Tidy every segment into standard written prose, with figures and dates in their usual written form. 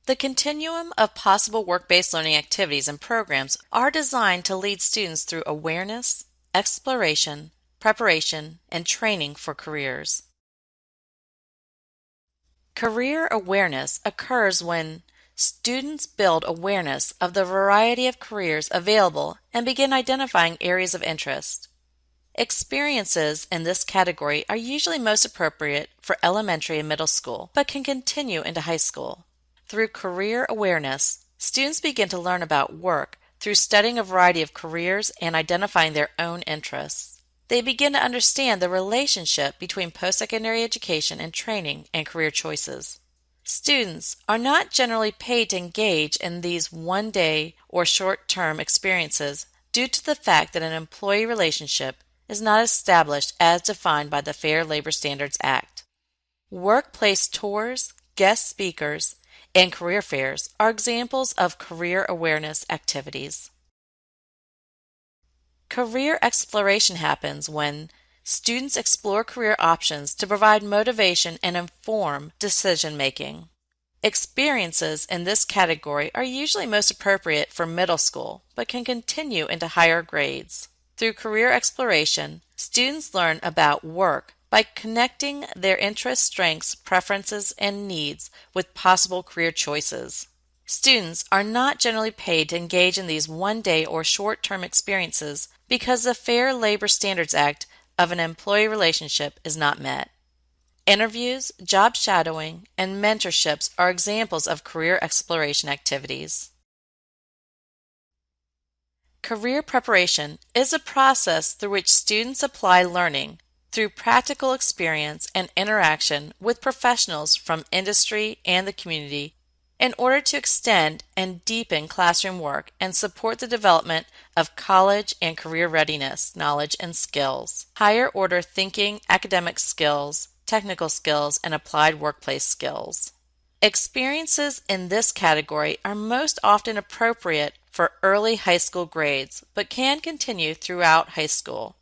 The continuum of possible work-based learning activities and programs are designed to lead students through awareness, exploration, preparation, and training for careers. Career awareness occurs when students build awareness of the variety of careers available and begin identifying areas of interest. Experiences in this category are usually most appropriate for elementary and middle school, but can continue into high school. Through career awareness, students begin to learn about work through studying a variety of careers and identifying their own interests. They begin to understand the relationship between post-secondary education and training and career choices. Students are not generally paid to engage in these one-day or short-term experiences due to the fact that an employee relationship is not established as defined by the Fair Labor Standards Act. Workplace tours, guest speakers, and career fairs are examples of career awareness activities. Career exploration happens when students explore career options to provide motivation and inform decision-making. Experiences in this category are usually most appropriate for middle school, but can continue into higher grades. Through career exploration, students learn about work by connecting their interests, strengths, preferences, and needs with possible career choices. Students are not generally paid to engage in these one-day or short-term experiences because the Fair Labor Standards Act of an employee relationship is not met. Interviews, job shadowing, and mentorships are examples of career exploration activities. Career preparation is a process through which students apply learning through practical experience and interaction with professionals from industry and the community in order to extend and deepen classroom work and support the development of college and career readiness, knowledge, and skills, higher order thinking, academic skills, technical skills, and applied workplace skills. Experiences in this category are most often appropriate for early high school grades, but can continue throughout high school.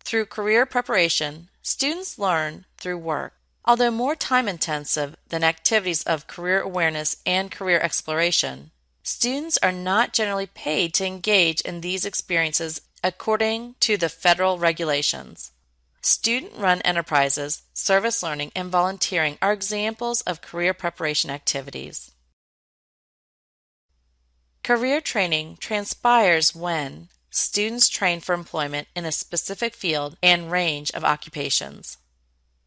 Through career preparation, students learn through work. Although more time-intensive than activities of career awareness and career exploration, students are not generally paid to engage in these experiences according to the federal regulations. Student-run enterprises, service learning, and volunteering are examples of career preparation activities. Career training transpires when students train for employment in a specific field and range of occupations.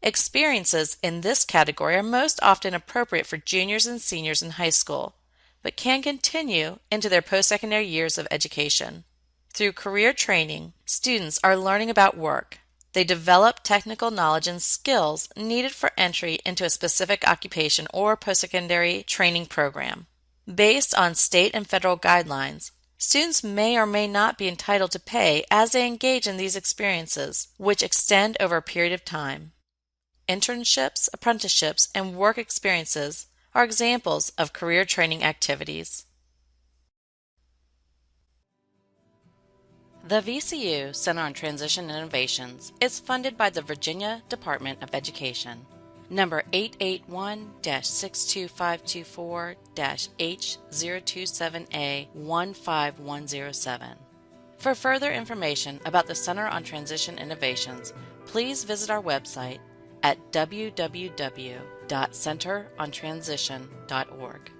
Experiences in this category are most often appropriate for juniors and seniors in high school, but can continue into their post-secondary years of education. Through career training, students are learning about work. They develop technical knowledge and skills needed for entry into a specific occupation or post-secondary training program. Based on state and federal guidelines, students may or may not be entitled to pay as they engage in these experiences, which extend over a period of time. Internships, apprenticeships, and work experiences are examples of career training activities. The VCU Center on Transition Innovations is funded by the Virginia Department of Education. Number 881-62524-H027A15107. For further information about the Center on Transition Innovations, please visit our website at www.centerontransition.org.